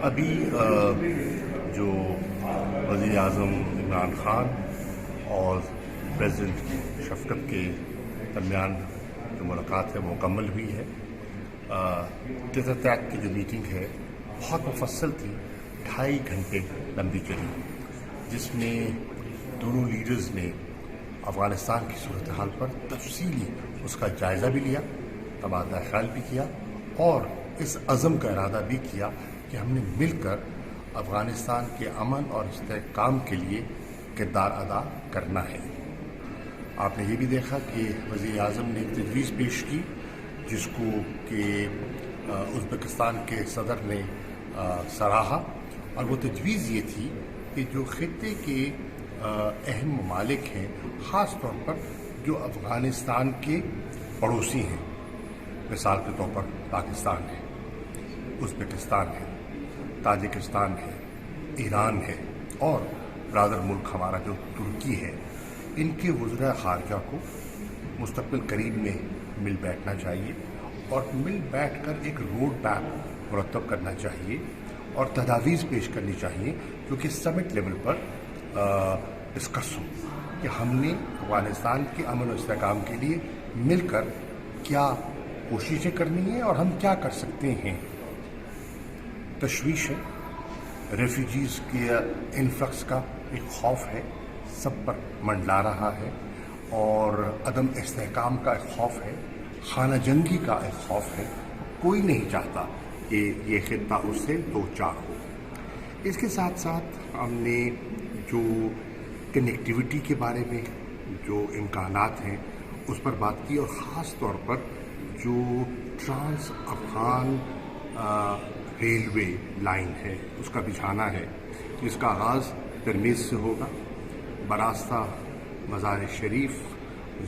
ابھی جو وزیر اعظم عمران خان اور پریزیڈنٹ شفقت کے درمیان جو ملاقات ہے وہ مکمل ہوئی ہے. ٹیک کی جو میٹنگ ہے بہت مفصل تھی, 2.5 گھنٹے لمبی چلی, جس میں دونوں لیڈرز نے افغانستان کی صورتحال پر تفصیلی اس کا جائزہ بھی لیا, تبادلہ خیال بھی کیا اور اس عزم کا ارادہ بھی کیا کہ ہم نے مل کر افغانستان کے امن اور استحکام کے لیے کردار ادا کرنا ہے. آپ نے یہ بھی دیکھا کہ وزیر اعظم نے ایک تجویز پیش کی جس کو کہ ازبکستان کے صدر نے سراہا, اور وہ تجویز یہ تھی کہ جو خطے کے اہم ممالک ہیں, خاص طور پر جو افغانستان کے پڑوسی ہیں, مثال کے طور پر پاکستان ہے, ازبکستان ہے, تاجکستان ہے, ایران ہے اور برادر ملک ہمارا جو ترکی ہے, ان کے وزراء خارجہ کو مستقبل قریب میں مل بیٹھنا چاہیے اور مل بیٹھ کر ایک روڈ میپ مرتب کرنا چاہیے اور تجاویز پیش کرنی چاہیے جو کہ سمٹ لیول پر ڈسکس ہو کہ ہم نے افغانستان کے امن و استحکام کے لیے مل کر کیا کوششیں کرنی ہیں اور ہم کیا کر سکتے ہیں. تشویش ہے, ریفیوجیز کے انفلکس کا ایک خوف ہے, سب پر منڈلا رہا ہے, اور عدم استحکام کا ایک خوف ہے, خانہ جنگی کا ایک خوف ہے. کوئی نہیں چاہتا کہ یہ خطہ اس سے دو چار ہو. اس کے ساتھ ساتھ ہم نے جو کنیکٹیوٹی کے بارے میں جو امکانات ہیں اس پر بات کی, اور خاص طور پر جو ٹرانس افغان ریلوے لائن ہے اس کا بچھانا ہے, جس کا آغاز ترمیز سے ہوگا, براستہ مزار شریف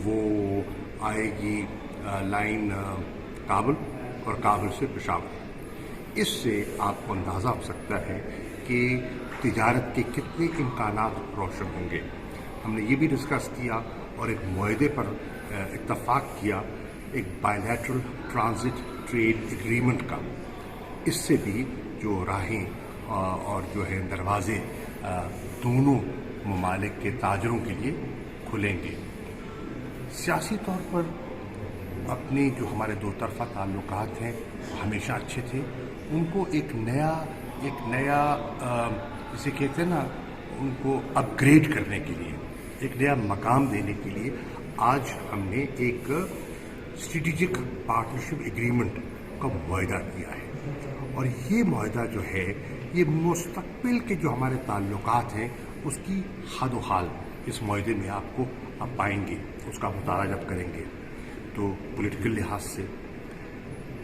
وہ آئے گی لائن کابل اور کابل سے پشاور. اس سے آپ کو اندازہ ہو سکتا ہے کہ تجارت کے کتنے امکانات روشن ہوں گے. ہم نے یہ بھی ڈسکس کیا اور ایک معاہدے پر اتفاق کیا, ایک بائیلیٹرل ٹرانزٹ ٹریڈ ایگریمنٹ کا. اس سے بھی جو راہیں اور جو ہے دروازے دونوں ممالک کے تاجروں کے لیے کھلیں گے. سیاسی طور پر اپنے جو ہمارے دو طرفہ تعلقات ہیں ہمیشہ اچھے تھے, ان کو ایک نیا جسے کہتے ہیں نا, ان کو اپ گریڈ کرنے کے لیے, ایک نیا مقام دینے کے لیے آج ہم نے ایک اسٹریٹجک پارٹنرشپ ایگریمنٹ کا معاہدہ کیا ہے. اور یہ معاہدہ جو ہے یہ مستقبل کے جو ہمارے تعلقات ہیں اس کی حد و حال اس معاہدے میں آپ کو پائیں گے. اس کا مطالعہ جب کریں گے تو پولیٹیکل لحاظ سے,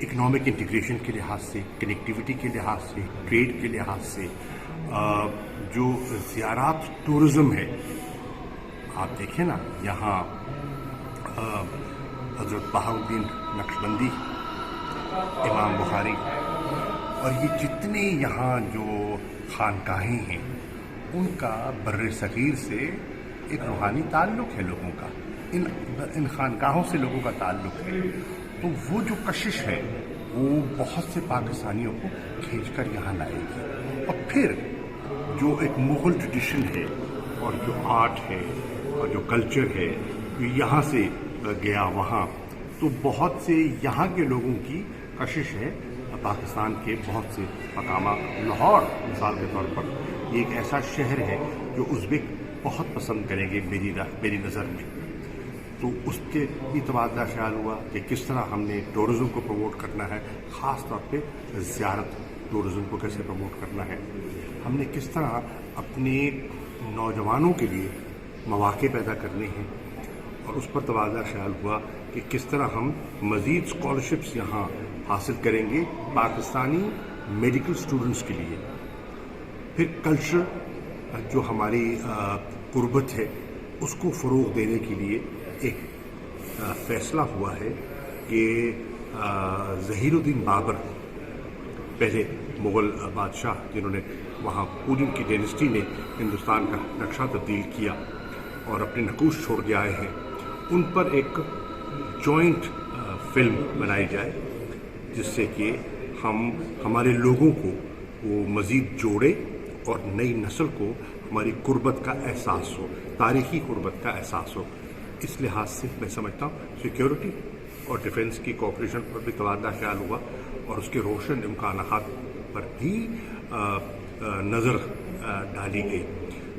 اکنامک انٹیگریشن کے لحاظ سے, کنیکٹیوٹی کے لحاظ سے, ٹریڈ کے لحاظ سے, جو زیارات ٹورزم ہے, آپ دیکھیں نا یہاں حضرت بہاؤالدین نقشبندی, امام بخاری اور یہ جتنے یہاں جو خانقاہیں ہیں ان کا بر صغیر سے ایک روحانی تعلق ہے لوگوں کا, ان خانقاہوں سے لوگوں کا تعلق ہے. تو وہ جو کشش ہے وہ بہت سے پاکستانیوں کو کھینچ کر یہاں لائے گی. اور پھر جو ایک مغل ٹریڈیشن ہے اور جو آرٹ ہے اور جو کلچر ہے جو یہاں سے گیا وہاں, تو بہت سے یہاں کے لوگوں کی کشش ہے پاکستان کے بہت سے مقامات. لاہور مثال کے طور پر یہ ایک ایسا شہر ہے جو ازبک بہت پسند کریں گے میری نظر میں. تو اس کے بھی تبادلہ خیال ہوا کہ کس طرح ہم نے ٹورزم کو پروموٹ کرنا ہے, خاص طور پہ زیارت ٹورزم کو کیسے پروموٹ کرنا ہے. ہم نے کس طرح اپنے نوجوانوں کے لیے مواقع پیدا کرنے ہیں, اور اس پر تبادلہ خیال ہوا کہ کس طرح ہم مزید اسکالرشپس یہاں حاصل کریں گے پاکستانی میڈیکل اسٹوڈنٹس کے لیے. پھر کلچر جو ہماری قربت ہے اس کو فروغ دینے کے لیے ایک فیصلہ ہوا ہے کہ ظہیر الدین بابر, پہلے مغل بادشاہ جنہوں نے وہاں پوری ان کی ڈائنسٹی نے ہندوستان کا نقشہ تبدیل کیا اور اپنے نقوش چھوڑ کے آئے ہیں, ان پر ایک جوائنٹ فلم بنائی جائے جس سے کہ ہم ہمارے لوگوں کو وہ مزید جوڑے اور نئی نسل کو ہماری قربت کا احساس ہو، تاریخی قربت کا احساس ہو۔ اس لحاظ سے میں سمجھتا ہوں سیکیورٹی اور ڈیفنس کی کوآپریشن پر بھی تبادلہ خیال ہوا اور اس کے روشن امکانات پر بھی نظر ڈالی گئی۔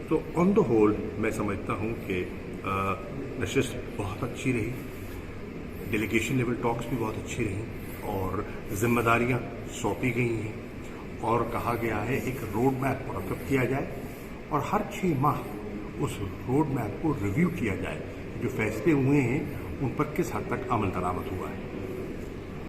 تو آن دا ہول میں سمجھتا ہوں کہ نشست بہت اچھی رہی، ڈیلیگیشن لیول ٹاکس بھی بہت اچھی رہی اور ذمہ داریاں سونپی گئی ہیں اور کہا گیا ہے ایک روڈ میپ مرتب کیا جائے اور ہر 6 ماہ اس روڈ میپ کو ریویو کیا جائے، جو فیصلے ہوئے ہیں ان پر کس حد تک عمل درآمد ہوا ہے۔